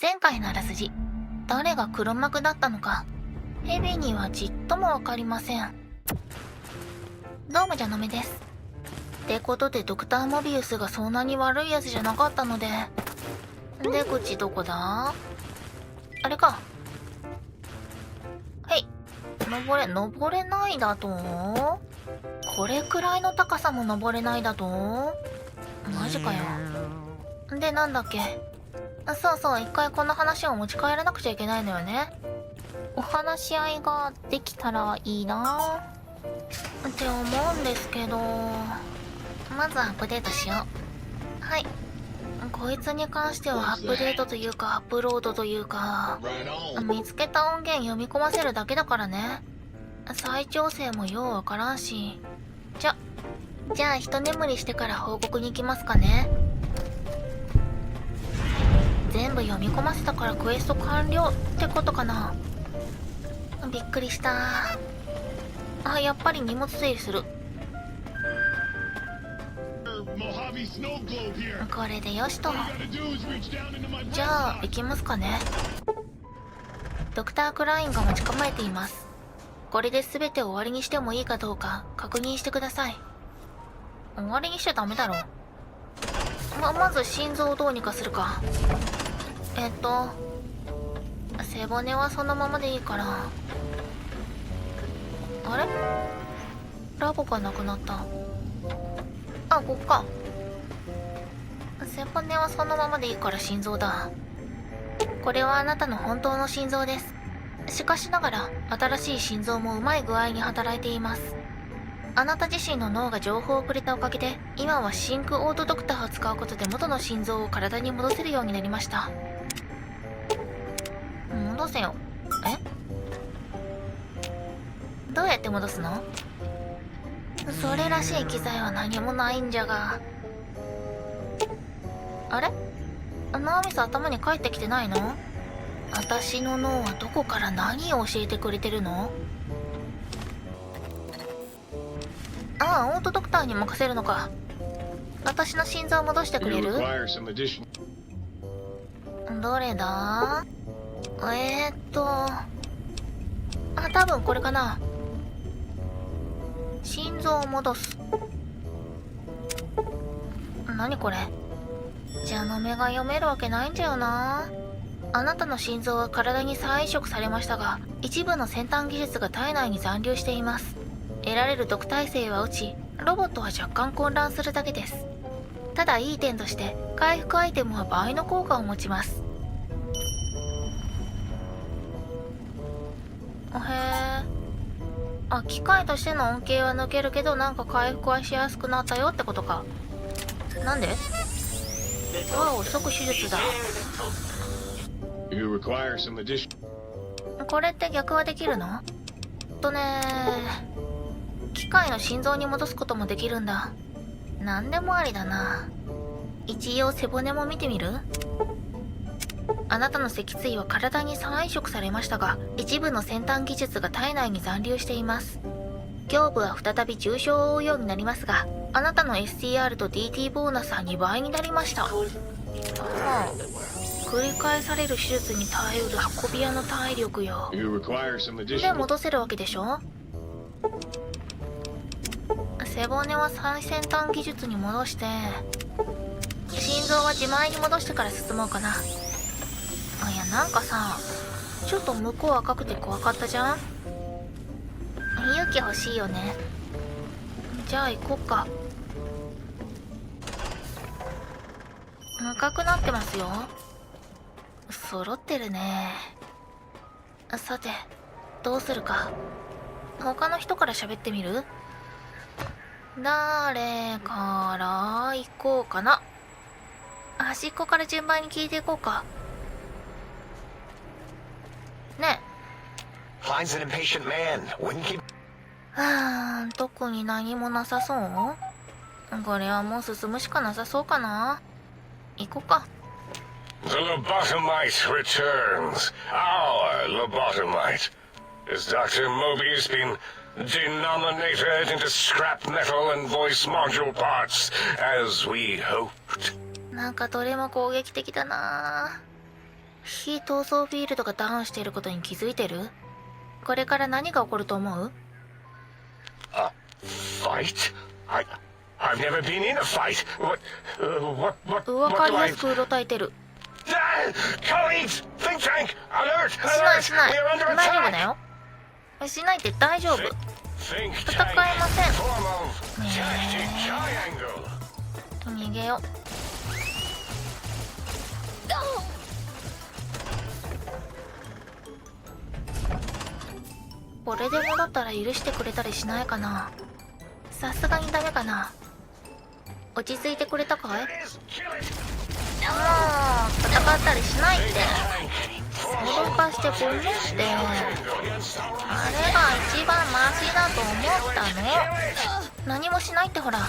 前回のあらすじ、誰が黒幕だったのか、ヘビにはちっともわかりません。どうもじゃのめです。ってことでドクターモビウスがそんなに悪いやつじゃなかったので、出口どこだ？あれか。はい。登れないだと？これくらいの高さも登れないだと？マジかよ。で、なんだっけ。そうそう、一回この話を持ち帰らなくちゃいけないのよね。お話し合いができたらいいなって思うんですけど、まずアップデートしよう。はい。こいつに関してはアップデートというかアップロードというか、見つけた音源読み込ませるだけだからね。再調整もようわからんし。じゃあ一眠りしてから報告に行きますかね。全部読み込ませたからクエスト完了ってことかな。びっくりした。あ、やっぱり荷物整理する。これでよしと。じゃあ行きますかね。ドクター・クラインが待ち構えています。これで全て終わりにしてもいいかどうか確認してください。終わりにしちゃダメだろ。まず心臓をどうにかするか。背骨はそのままでいいから。あれ？ラボがなくなった。あ、こっか。背骨はそのままでいいから心臓だ。これはあなたの本当の心臓です。しかしながら新しい心臓もうまい具合に働いています。あなた自身の脳が情報をくれたおかげで、今はシンクオートドクターを使うことで元の心臓を体に戻せるようになりました。戻せよ。どうやって戻すの？それらしい機材は何もないんじゃが。あれ？ナーミス頭に帰ってきてないの？私の脳はどこから何を教えてくれてるの？ああ、オートドクターに任せるのか。私の心臓を戻してくれる？どれだ？多分これかな。心臓を戻す。何これ？蛇の目が読めるわけないんだよな。あなたの心臓は体に再移植されましたが、一部の先端技術が体内に残留しています。得られる毒耐性は落ち、ロボットは若干混乱するだけです。ただいい点として、回復アイテムは倍の効果を持ちます。へえ。あ、機械としての恩恵は抜けるけど、なんか回復はしやすくなったよってことか。なんで？即手術だ。これって逆はできるの？機械の心臓に戻すこともできるんだ。なんでもありだな。一応背骨も見てみる？あなたの脊椎は体に再移植されましたが、一部の先端技術が体内に残留しています。胸部は再び重傷を負うようになりますが、あなたの STR と DT ボーナスは2倍になりました。繰り返される手術に耐えうる運び屋の体力よ。で戻せるわけでしょ？背骨は最先端技術に戻して、心臓は自前に戻してから進もうかな。いや、なんかさ、ちょっと向こう赤くて怖かったじゃん？勇気欲しいよね。じゃあ行こっか。赤くなってますよ。揃ってるね。さて、どうするか。他の人から喋ってみる？誰から行こうかな。端っこから順番に聞いていこうか。ねえ。特に何もなさそう？これはもう進むしかなさそうかな。行こうか。The lobotomite returns. Our lobotomite. Has Dr. Mobius been denominated into scrap metal and voice module parts, as we hoped? なんかどれも攻撃的だな。非闘争フィールドがダウンしていることに気づいてる？これから何が起こると思う？ A fight? I've never been in a fight. What わかり do や I... すくうろたえてる。 Colleagues! Think tank! Alert! しない Alert! しない。 We are under 大丈夫だ attack! よ。しないって大丈夫。 Think 戦 tank! えません。 Form of tactic triangle! 逃げよ。これで戻ったら許してくれたりしないかな。さすがにダメかな。落ち着いてくれたかい？もう Kill it! 戦ったりしないって。 Form 脅かしてごめんって。あれが一番マシだと思ったの。何もしないってほら。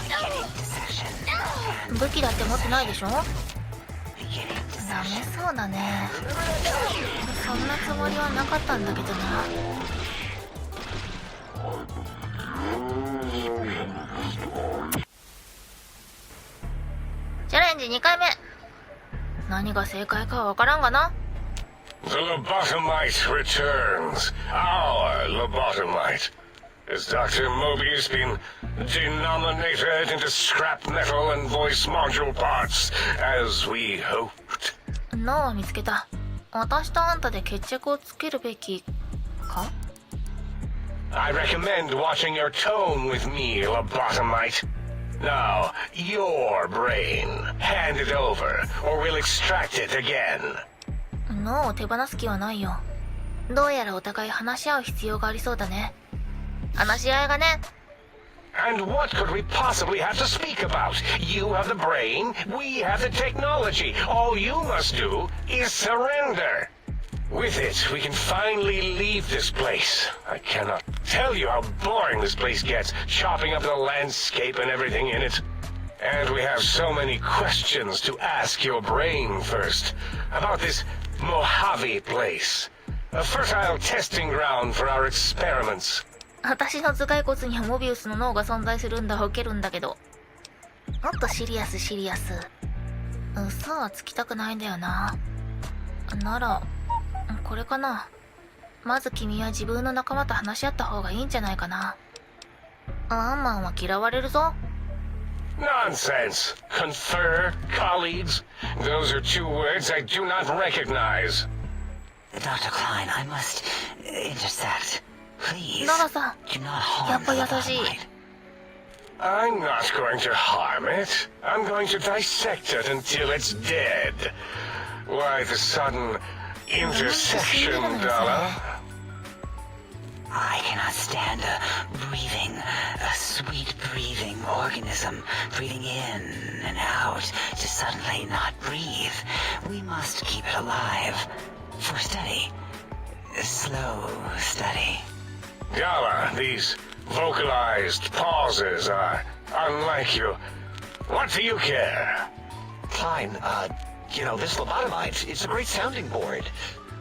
武器だって持ってないでしょ？ダメそうだね。そんなつもりはなかったんだけどな。チャレンジ2回目。何が正解かはわからんがな。 The lobotomite returns. Our lobotomite. Has Dr. Mobius been denominated into scrap metal and voice module parts, as we hoped? 脳を見つけた。私とあんたで決着をつけるべきか？ I recommend watching your tone with me, lobotomite. Now, your brain. Hand it over, or we'll extract it again. 脳を手放す気はないよ。どうやらお互い話し合う必要がありそうだね。話し合いがね。 And what could we possibly have to speak about? You have the brain, we have the technology. All you must do is surrender. With it, we can finally leave this place. I cannot tell you how boring this place gets, chopping up the landscape and everything in it. And we have so many questions to ask your brain first. About this Mojave place. A fertile testing ground for our experiments. 私の頭蓋骨にはモビウスの脳が存在するんだ。ウケるんだけど。もっとシリアス。嘘はつきたくないんだよな。ならこれかな。まず君は自分の仲間と話し合った方がいいんじゃないかな。アンマンは嫌われるぞ。 Nonsense. Confer, colleagues. Those are two words I do not recognize. Dr. Klein, I must intersect. Please, ナラさん、 do not や harm っ the ぱ優しい。 lobotomite. I'm not going to harm it. I'm going to dissect it until it's dead. Why the sudden intersection, Dala? I cannot stand a sweet breathing organism, breathing in and out to suddenly not breathe. We must keep it alive. For study. Slow study. Dala, these vocalized pauses are unlike you. What do you care? Klein, this lobotomite, it's a great sounding board.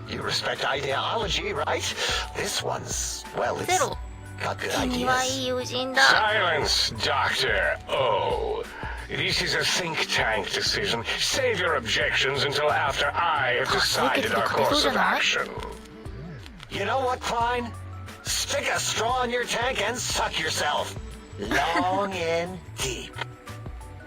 You respect ideology, right? This one's, well, it's ゼロ。 got good 君はい ideas. い友人だ。 Silence, Dr. O. This is a think tank decision. Save your objections until after I have decided our course of action. You know what, Klein? Stick a straw in your tank and suck yourself. Long and deep.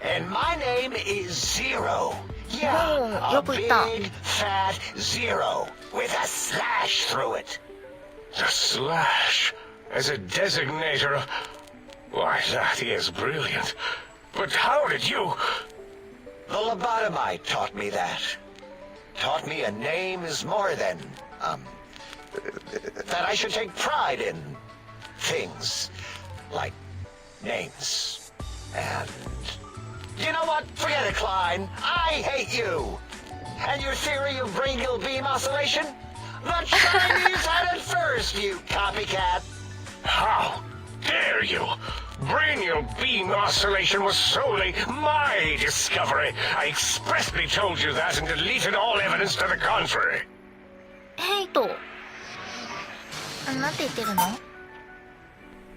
And my name is Zero. Yeah, Oh, a よく言った。 big, fat zero with a slash through it. The slash as a designator of... Why, that is brilliant. But how did you... The lobotomite taught me that. Taught me a name is more than, that I should take pride in things like names. And you know what? Forget it, Klein. I hate you. And your theory of brachial beam oscillation? The Chinese had it first, you copycat. How dare you? Brainial beam oscillation was solely my discovery. I expressly told you that and deleted all evidence to the contrary. ヘイト。なんて言ってるの？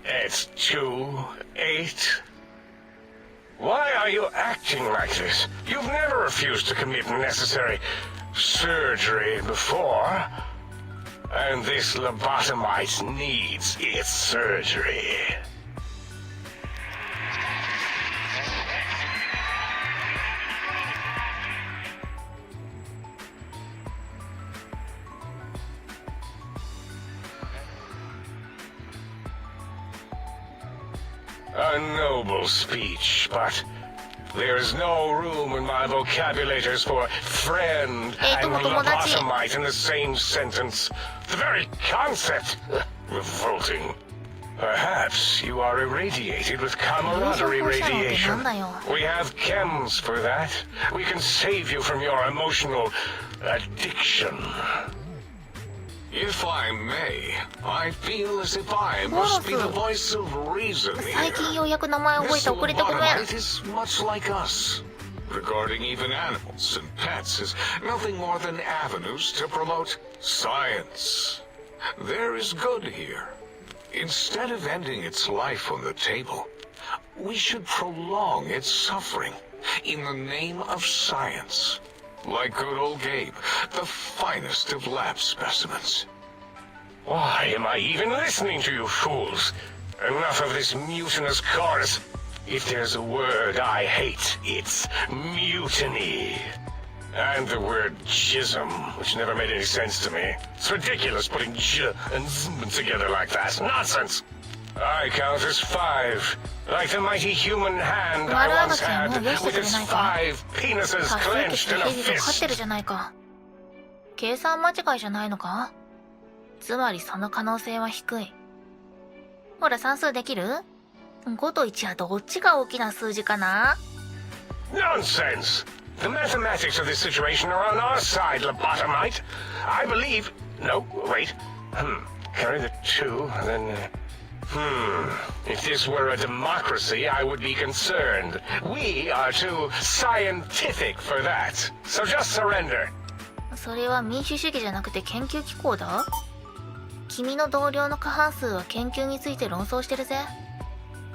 It's 2-8. Why are you acting like this? You've never refused to commit necessary surgery before, and this lobotomite needs its surgery. A noble speech, but there's no room in my vocabulators for friend and lobotomite in the same sentence. The very concept, revolting. Perhaps you are irradiated with camaraderie radiation. We have chems for that. We can save you from your emotional addiction. If I may, I feel as if I must be the voice of reason 最 here. 近ようやく名前覚え This た遅れてごめん lobotomite is much like us. Regarding even animals and pets as nothing more than avenues to promote science. There is good here. Instead of ending its life on the table, we should prolong its suffering in the name of science. Like good old Gabe, the finest of lab specimens. Why am I even listening to you fools? Enough of this mutinous chorus. If there's a word I hate, it's mutiny. And the word jism, which never made any sense to me. It's ridiculous putting j and zm together like that. Nonsense! I count as 5, like the mighty human hand I once had, with its 5 penises 多数決 clenched で in a ヘビと勝ってる fist. じゃないか。計算間違いじゃないのか？つまりその可能性は低い。ほら算数できる？ 5と1はどっちが大きな数字かな？ Nonsense! The mathematics of this situation are on our side, lobotomite. I believe... No, wait. Carry the 2, then... If this were a democracy, I would be concerned. We are too scientific for that. So just surrender. それは民主主義じゃなくて研究機構だ？君の同僚の過半数は研究について論争してるぜ。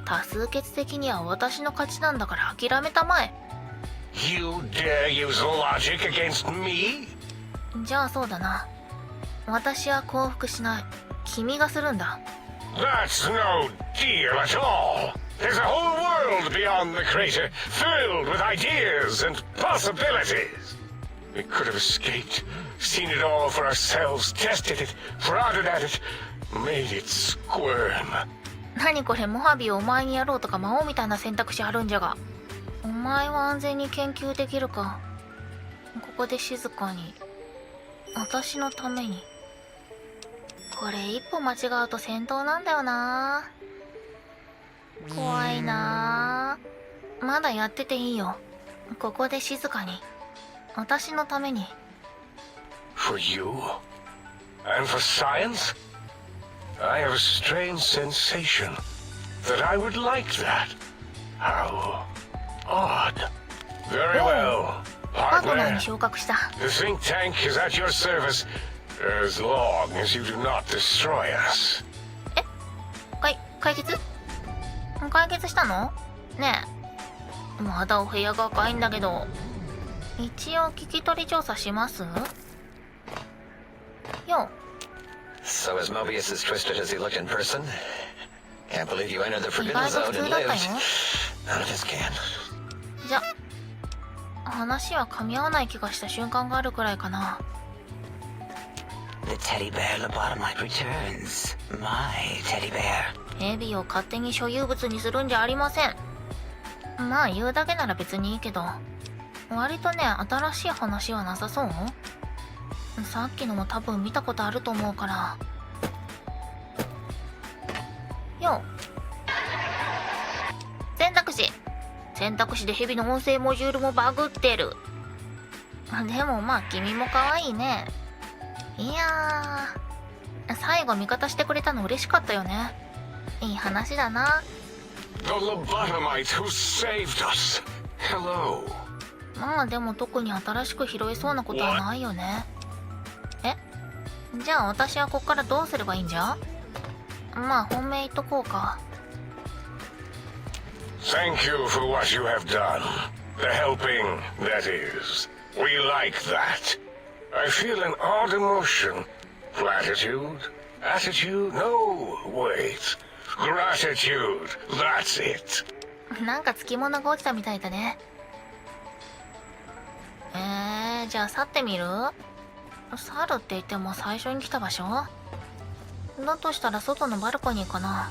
多数決的には私の勝ちなんだから諦めたまえ。You dare use logic against me? じゃあそうだな。私は降伏しない。君がするんだ。That's no deal at all. There's a whole world beyond the crater, filled with ideas and possibilities. We could have escaped, seen it all for ourselves, tested it, prodded at it, made it squirm. 何これ、モハビをお前にやろうとか魔王みたいな選択肢あるんじゃが。お前は安全に研究できるか？ここで静かに。私のために。これ一歩間違うと戦闘なんだよな。怖いな。まだやってていいよ。ここで静かに。私のために。For you? And for science? I have a strange sensation that I would like that. How odd. Very well, パートナー partner. に昇格した。 The think tank is at your service as long as you do not destroy us. 解決？解決したの？ねえ。まだお部屋が赤いんだけど。一応聞き取り調査します？よ。 So is Mobius as twisted as he looked in person? Can't believe you entered the 意 Forbidden 外と Zone 普 and 通だったよ。 lived. None of us can. じゃ、話は噛み合わない気がした瞬間があるくらいかな。 The teddy bear lobotomite returns. My teddy bear. ヘビを勝手に所有物にするんじゃありません。まあ言うだけなら別にいいけど、割とね、新しい話はなさそう？さっきのも多分見たことあると思うから。よう。選択肢でヘビの音声モジュールもバグってる。でもまあ君も可愛いね。いやー、最後味方してくれたの嬉しかったよね。いい話だな。 The lobotomite who saved us. Hello. まあでも特に新しく拾えそうなことはないよね。じゃあ私はこっからどうすればいいんじゃ？まあ本命言っとこうか。 Thank you for what you have done. The helping, that is. We like that. I feel an odd emotion. Platitude? Attitude? No, wait. Gratitude. That's it. なんかつきものが落ちたみたいだね。じゃあ去ってみる？去るって言っても最初に来た場所？だとしたら外のバルコニーかな。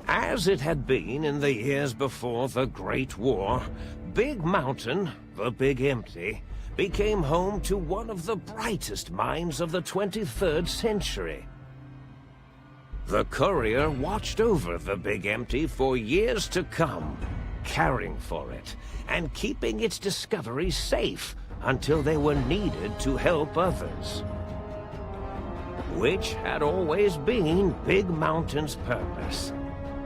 As it had been in the years before the Great War, Big Mountain, the Big Empty, became home to one of the brightest minds of the 23rd century. The courier watched over the Big Empty for years to come, caring for it and keeping its discoveries safe until they were needed to help others. Which had always been Big Mountain's purpose.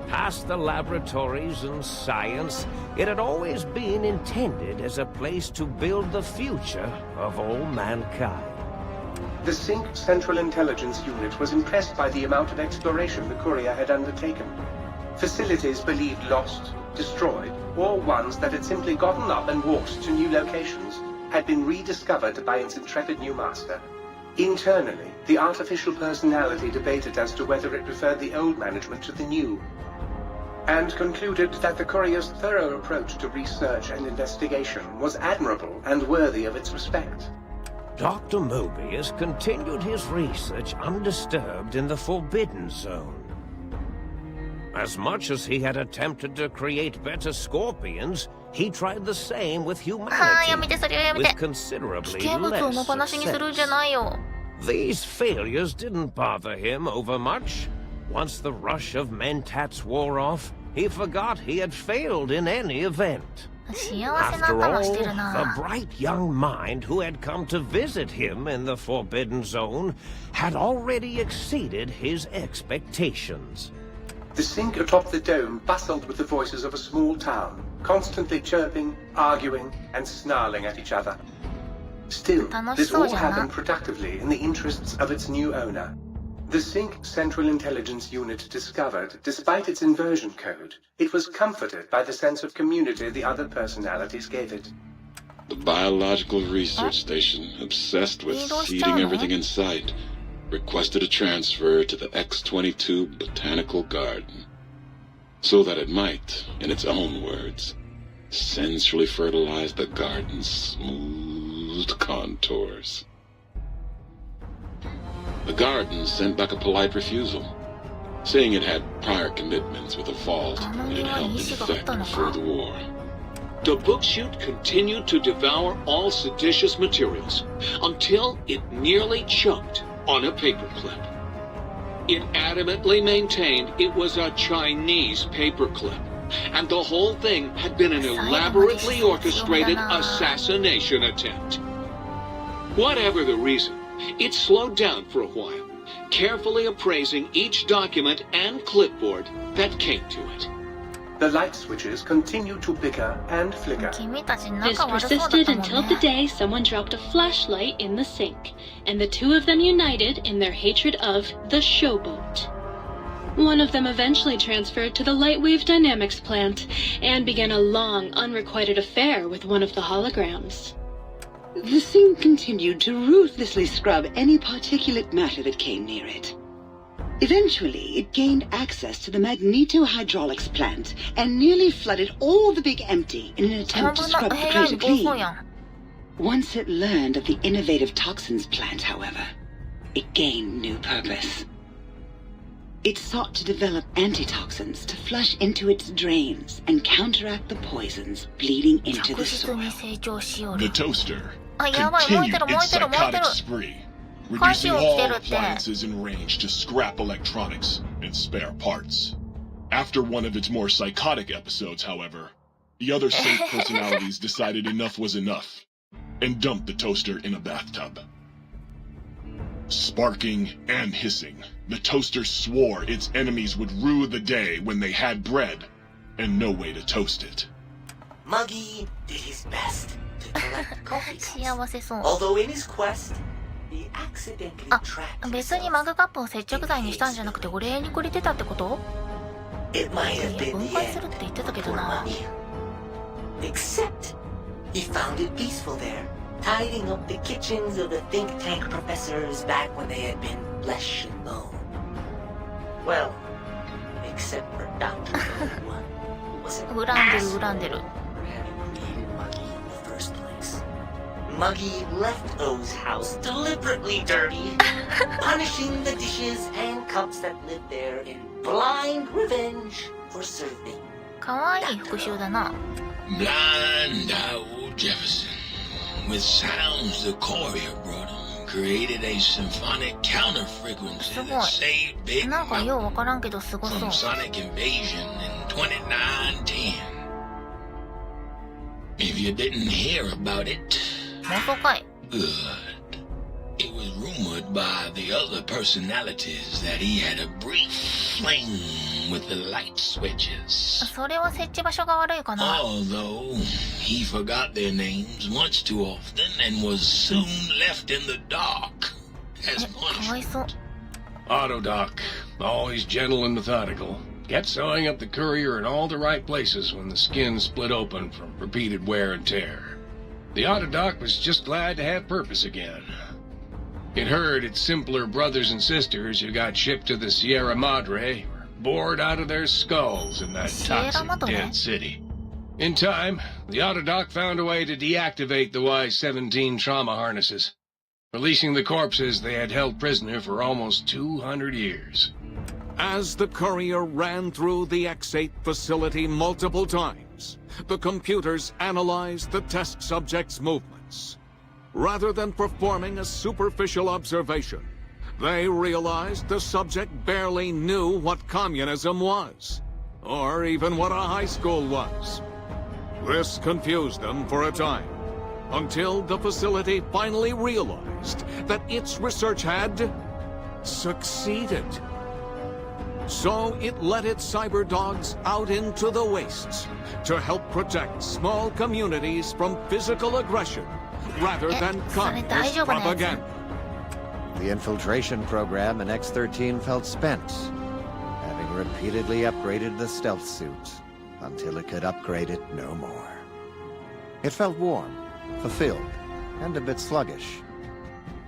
Past the laboratories and science, it had always been intended as a place to build the future of all mankind. The Sync Central Intelligence Unit was impressed by the amount of exploration the courier had undertaken. Facilities believed lost, destroyed, or ones that had simply gotten up and walked to new locations had been rediscovered by its intrepid new master. Internally, the artificial personality debated as to whether it preferred the old management to the new, and concluded that the courier's thorough approach to research and investigation was admirable and worthy of its respect. Dr. Mobius continued his research undisturbed in the Forbidden Zone. As much as he had attempted to create better scorpions, he tried the same with やめ humanity, てそれはやめ with て。 considerably 危険物を less 野放しにするんじゃないよ。 These failures didn't bother him over much. Once the rush of Mentats wore off, he forgot he had failed in any event. 幸せな After 頭 all, してる the な。 bright young mind who had come to visit him in the Forbidden Zone had already exceeded his expectations. The Sync atop the dome bustled with the voices of a small town, constantly chirping, arguing, and snarling at each other. Still, this all happened productively in the interests of its new owner. The Sync Central Intelligence Unit discovered, despite its inversion code, it was comforted by the sense of community the other personalities gave it. The biological research station, obsessed with eating everything in sight, requested a transfer to the X-22 Botanical Garden, so that it might, in its own words, sensually fertilize the garden's smooth contours. The garden sent back a polite refusal, saying it had prior commitments with the vault and it helped infect before the war. The book-chute continued to devour all seditious materials until it nearly choked on a paperclip. It adamantly maintained it was a Chinese paperclip, and the whole thing had been an elaborately orchestrated assassination attempt. Whatever the reason, it slowed down for a while, carefully appraising each document and clipboard that came to it. The light switches continued to bicker and flicker. 君たち This 仲悪そうだった persisted もん until the ね。 day someone dropped a flashlight in the sink, and the two of them united in their hatred of the showboat. One of them eventually transferred to the Lightwave Dynamics plant, and began a long, unrequited affair with one of the holograms. The thing continued to ruthlessly scrub any particulate matter that came near it. Eventually, it gained access to the magneto-hydraulics plant and nearly flooded all the Big Empty in an attempt to 半分 scrub の the 部屋 place に暴 clean. 走やん。 Once it learned of the innovative toxins plant, however, it gained new purpose. It sought to develop antitoxins to flush into its drains and counteract the poisons bleeding into 着 the 実 soil. に成長しよる The。toaster あ、やばい、燃えて continued る燃え its てる燃えてる psychotic。spree, 火 reducing 事起きて all るって appliances in range to scrap electronics and spare parts. After one of its more psychotic episodes, however, the other Sync personalities decided enough was enough and dumped the toaster in a bathtub. Sparking and hissing, the toaster swore its enemies would rue the day when they had bread and no way to toast it. Muggy did his best to collect coffee cups. 幸せそう。 Although in his quest, he accidentally あ、 trapped 別に himself. マグカップを接着剤にしたんじゃなくてお礼にくれてたってこと？ It might い have や、 been 分 the 解す end るって言ってたけど for な。 Muggy. Except He found it peaceful there, tidying up the kitchens of the think tank professors back when they had been flesh and bone. Well, except for Dr. One, who was an 恨んでる asshole 恨んでる for having created Muggy in the first place. Muggy left O's house deliberately dirty, punishing the dishes and cups that lived there in blind revenge for serving. かわいい復讐だな。 Blind old Jefferson, with sounds the courier brought him, created a symphonic counter frequency that saved Big なんかよう Mountain わからんけどすごそう。 from sonic invasion in 2910. If you didn't hear about it, 妄想かい。 good. It was rumored by the other personalities that he had a brief fling with the light switches. それは設置場所が悪いかな。 Although he forgot their names once too often and was soon left in the dark as かわいそう。 Autodoc, always gentle and methodical, kept sewing up the courier in all the right places when the skin split open from repeated wear and tear. The Autodoc was just glad to have purpose again. It heard its simpler brothers and sisters who got shipped to the Sierra Madre were bored out of their skulls in that Sierra toxic Madre? dead city. In time, the Autodoc found a way to deactivate the Y-17 trauma harnesses, releasing the corpses they had held prisoner for almost 200 years. As the courier ran through the X8 facility multiple times, the computers analyzed the test subject's movements. Rather than performing a superficial observation, they realized the subject barely knew what communism was, or even what a high school was. This confused them for a time, until the facility finally realized that its research had succeeded. So it let its cyber dogs out into the wastes to help protect small communities from physical aggression rather than communist propaganda. The infiltration program in X-13 felt spent, having repeatedly upgraded the stealth suit until it could upgrade it no more. It felt warm, fulfilled, and a bit sluggish.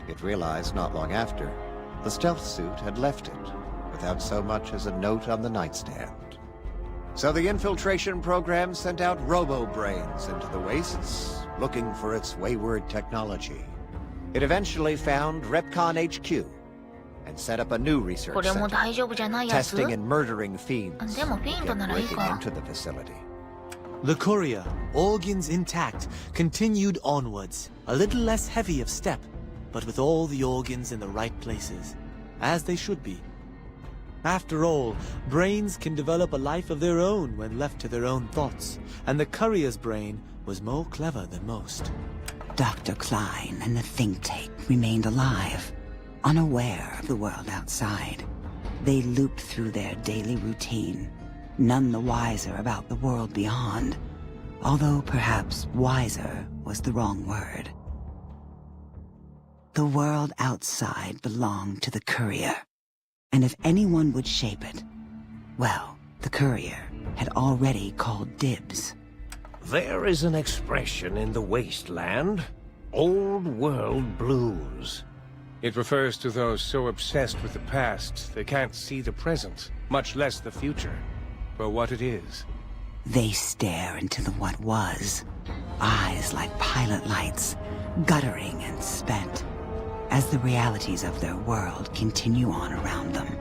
It realized not long after, the stealth suit had left it, without so much as a note on the nightstand. So the infiltration program sent out robo-brains into the wastes, looking for its wayward technology. It eventually found Repcon HQ and set up a new research これも center, 大丈夫じゃないやつ。 testing and murdering fiends でもフィンド kept ならいい breaking か。 into the facility. The courier, organs intact, continued onwards, a little less heavy of step, but with all the organs in the right places, as they should be. After all, brains can develop a life of their own when left to their own thoughts, and the courier's brain was more clever than most. Dr. Klein and the think tank remained alive, unaware of the world outside. They looped through their daily routine, none the wiser about the world beyond, although perhaps wiser was the wrong word. The world outside belonged to the courier, and if anyone would shape it, well, the courier had already called dibs. There is an expression in the wasteland, old world blues. It refers to those so obsessed with the past they can't see the present, much less the future, for what it is. They stare into the what was, eyes like pilot lights, guttering and spent, as the realities of their world continue on around them.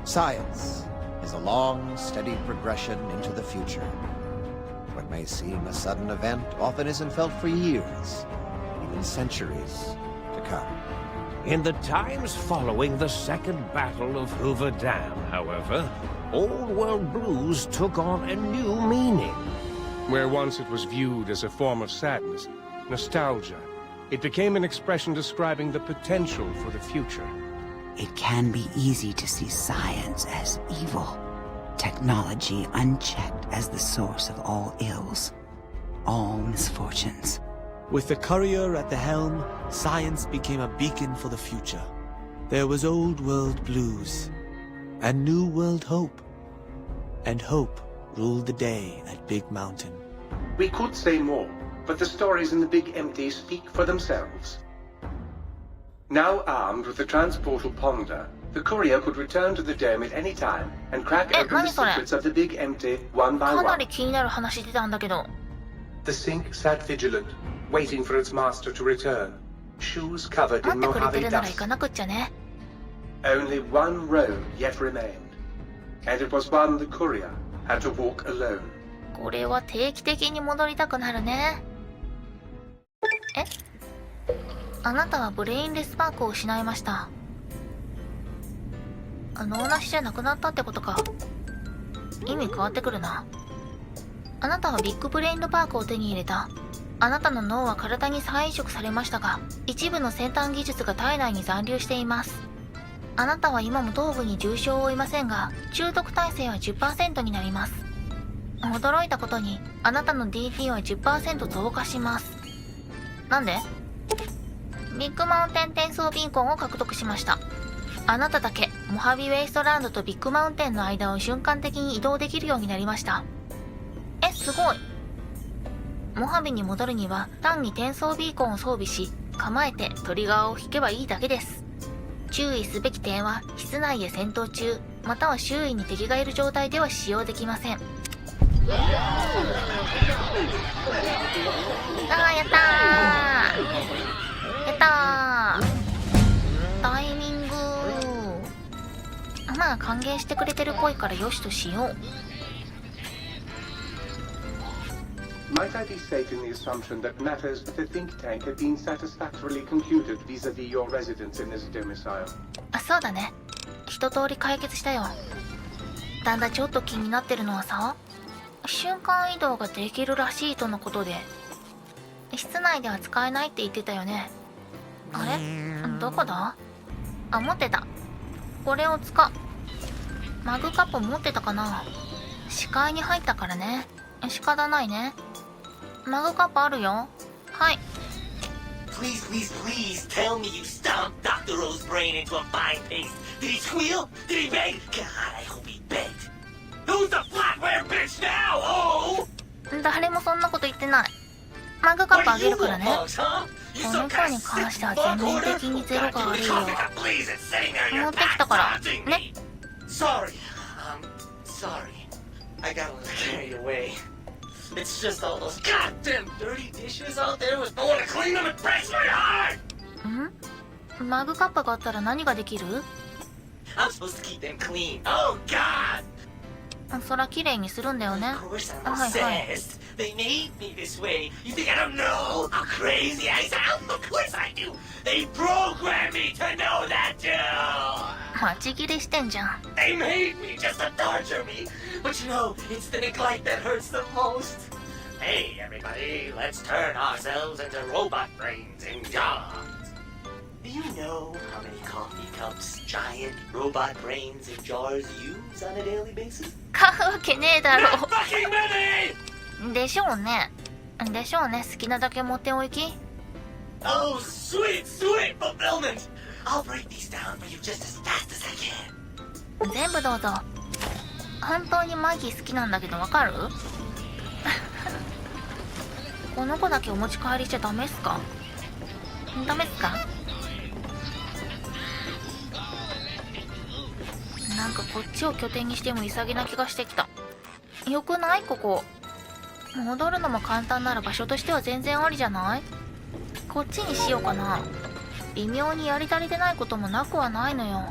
Science is a long, steady progression into the future. What may seem a sudden event often isn't felt for years, even centuries to come. In the times following the Second Battle of Hoover Dam, however, old world blues took on a new meaning. Where once it was viewed as a form of sadness, nostalgia, it became an expression describing the potential for the future. It can be easy to see science as evil, technology unchecked as the source of all ills, all misfortunes. With the courier at the helm, science became a beacon for the future. There was old world blues, and new world hope. And hope ruled the day at Big Mountain. We could say more, but the stories in the Big Empty speak for themselves. Now armed with the transportal Ponder, the courier could return to the dome at any time and crack open the 何それ？ secrets of the Big Empty one by かな one. り気になる話出たんだけど。 The Sink sat vigilant, waiting for its master to return, shoes covered 待 in ってくれて Mojave るなら行 dust. かなくっちゃね。 Only one road yet remained, and it was one the courier had to walk alone. これは定期的に戻りたくなるね。え？あなたはブレインレスパークを失いました。脳なしじゃなくなったってことか。意味変わってくるな。あなたはビッグブレインドパークを手に入れた。あなたの脳は体に再移植されましたが、一部の先端技術が体内に残留しています。あなたは今も頭部に重傷を負いませんが、中毒耐性は 10% になります。驚いたことに、あなたの DT は 10% 増加します。なんで？ビッグマウンテン転送ビーコンを獲得しました。あなただけ、モハビウェイストランドとビッグマウンテンの間を瞬間的に移動できるようになりました。え、すごい。モハビに戻るには、単に転送ビーコンを装備し、構えてトリガーを引けばいいだけです。注意すべき点は、室内へ戦闘中、または周囲に敵がいる状態では使用できません。あー、やったー。やったー。タイミング。まあ歓迎してくれてるっぽいからよしとしよう。Might I be safe in the assumption that matters with the think tank have been satisfactorily concluded vis-a-vis your residence in this domicile? あ、そうだね。一通り解決したよ。ただちょっと気になってるのはさ、瞬間移動ができるらしいとのことで、室内では使えないって言ってたよね。あれ？どこだ？あ、持ってた。これを使う。マグカップ持ってたかな？視界に入ったからね。仕方ないね。マグカップあるよ。はい。 Please, please, please tell me you stomped Dr. O's brain into a fine paste. Did he squeal? Did he beg? God, I hope he begged. Who's the flatware bitch now, oh? 誰もそんなこと言ってない。マグカップあげるからね。この子に関しては全面的にゼロが悪いよ。持ってきたから。ね。Sorry. Sorry. I got a little carried away. It's just all those goddamn dirty dishes out there was no one to clean them and breaks my heart! マグカップがあったら何ができる？ I'm supposed to keep them clean. Oh God! そら綺麗にするんだよね。Of course I'm obsessed. They made me this way. You think I don't know how crazy I sound? Of course I do. They programmed me to know that too. マジ切れしてんじゃん。 They made me just to torture me. But you know, it's the neglect that hurts the most. Hey, everybody, let's turn ourselves into robot brains and jobs. Do you know how many coffee cups giant robot brains and jars use on a daily basis? 買うわけねえだろ。 Not fucking many! でしょうね。でしょうね。好きなだけ持っておいき。 Oh, sweet, sweet fulfillment! I'll break these down for you just as fast as I can. 全部どうぞ。本当にマギー好きなんだけどわかる？この子だけお持ち帰りしちゃダメっすか？ダメっすか？なんかこっちを拠点にしても潔な気がしてきた。よくない？ここ。戻るのも簡単なら場所としては全然ありじゃない？こっちにしようかな。微妙にやり足りてないこともなくはないのよ。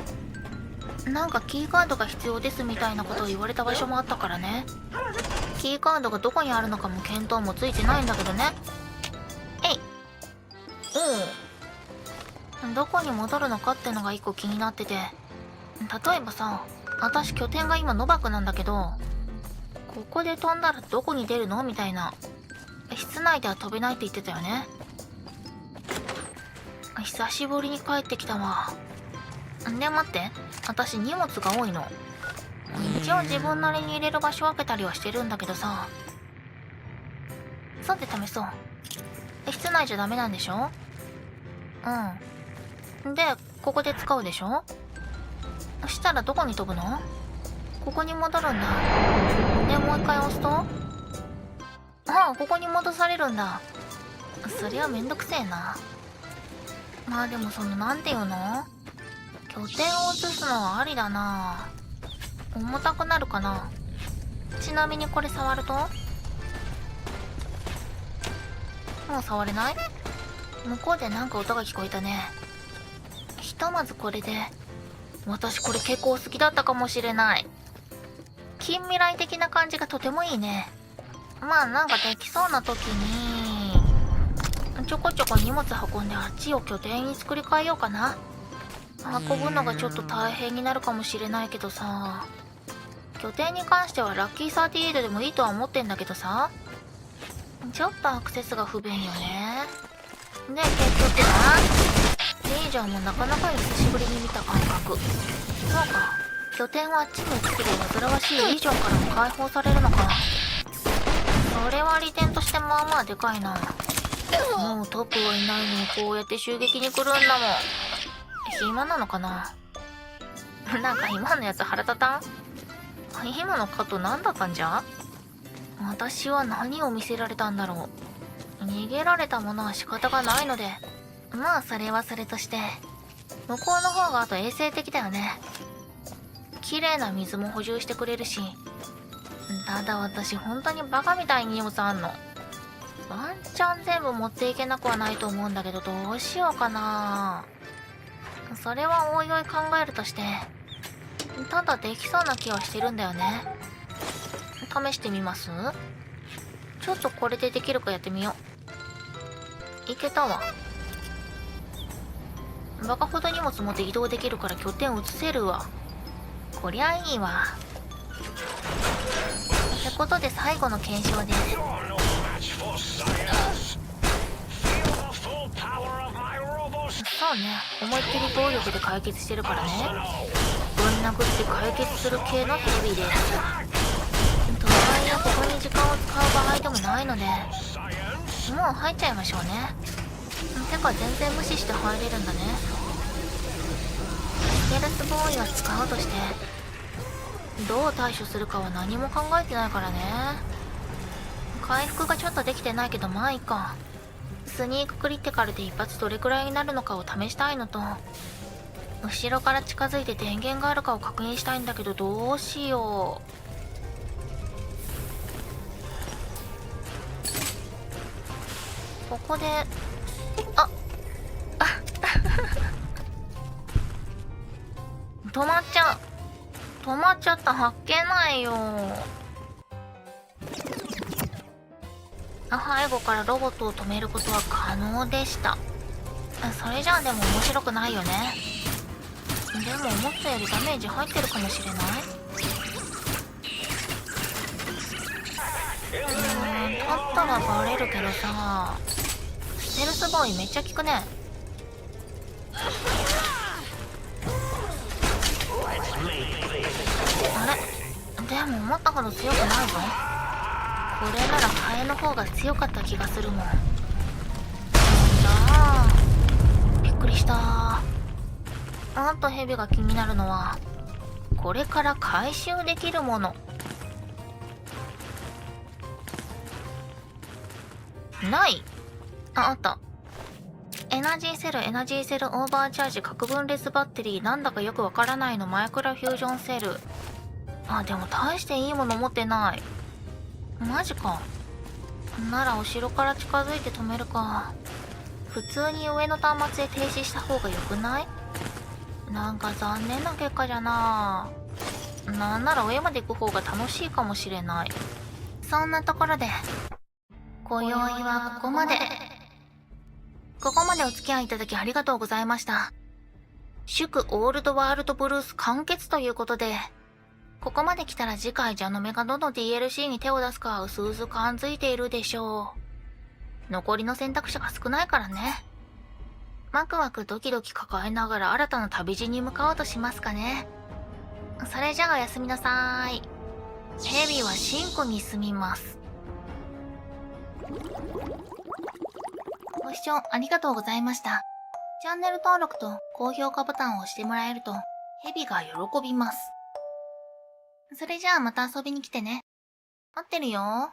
なんかキーカードが必要ですみたいなことを言われた場所もあったからね。キーカードがどこにあるのかも見当もついてないんだけどね。えい。おう。どこに戻るのかってのが一個気になってて。例えばさ、私拠点が今ノバクなんだけど、ここで飛んだらどこに出るのみたいな。室内では飛べないって言ってたよね。久しぶりに帰ってきたわ。で待って、私荷物が多いの。一応自分なりに入れる場所を分けたりはしてるんだけどさ。さて試そう。室内じゃダメなんでしょ？うん。で、ここで使うでしょ？したらどこに飛ぶの？ここに戻るんだ。で、もう一回押すと？ああ、ここに戻されるんだ。そりゃめんどくせえな。まあでもなんていうの、拠点を移すのはありだな。重たくなるかな。ちなみにこれ触るともう触れない？向こうでなんか音が聞こえたね。ひとまずこれで、私これ結構好きだったかもしれない。近未来的な感じがとてもいいね。まあなんかできそうな時にちょこちょこ荷物運んであっちを拠点に作り変えようかな。運ぶのがちょっと大変になるかもしれないけどさ、拠点に関してはラッキー38でもいいとは思ってんだけどさ、ちょっとアクセスが不便よね。で結局な、レイジャーもなかなか久しぶりに見た感覚。そうか、拠点はあっちに移けば煩わしいリージョンからも解放されるのか。それは利点としてまあまあでかいな。もうトップはいないのにこうやって襲撃に来るんだもん。暇なのかな。なんか今のやつ腹立たん？今のカット何だったんじゃ？私は何を見せられたんだろう。逃げられたものは仕方がないので、まあそれはそれとして、向こうの方があと衛生的だよね。綺麗な水も補充してくれるし。ただ私本当にバカみたいに荷物あんの。ワンチャン全部持っていけなくはないと思うんだけど、どうしようかな。それはおいおい考えるとして、ただできそうな気はしてるんだよね。試してみます？ちょっとこれでできるかやってみよう。いけたわ。バカほど荷物持って移動できるから拠点移せるわ。こりゃいいわ。ってことで最後の検証です。そうね、思いっきり暴力で解決してるからね。ぶん殴って解決する系のヘビーです。とはいえここに時間を使う場合でもないので、もう入っちゃいましょうね。てか全然無視して入れるんだね。ステルスボーイは使うとして、どう対処するかは何も考えてないからね。回復がちょっとできてないけどまあいいか。スニーククリティカルで一発どれくらいになるのかを試したいのと、後ろから近づいて電源があるかを確認したいんだけど、どうしよう。ここで止まっちゃう。止まっちゃった。発見ないよ。背後からロボットを止めることは可能でした。それじゃあでも面白くないよね。でも思ったよりダメージ入ってるかもしれない。勝ったらバレるけどさ、ステルスボーイめっちゃ効くね。あれ？でも思ったほど強くないぞ。これならハエの方が強かった気がするもん。びっくりした。あとヘビが気になるのは、これから回収できるもの。ない。あった。エナジーセルオーバーチャージ核分裂バッテリー、なんだかよくわからないのマイクロフュージョンセル。でも大していいもの持ってない。マジか。なら後ろから近づいて止めるか。普通に上の端末で停止した方が良くない？なんか残念な結果じゃな。なんなら上まで行く方が楽しいかもしれない。そんなところで今宵はここまで。ここまでお付き合いいただきありがとうございました。祝オールドワールドブルース完結ということで、ここまで来たら次回ジャノメがどの DLC に手を出すかうすうす感づいているでしょう。残りの選択肢が少ないからね。ワクワクドキドキ抱えながら新たな旅路に向かおうとしますかね。それじゃあおやすみなさい。ヘビはシンクに住みます。ご視聴ありがとうございました。チャンネル登録と高評価ボタンを押してもらえるとヘビが喜びます。それじゃあまた遊びに来てね。待ってるよ。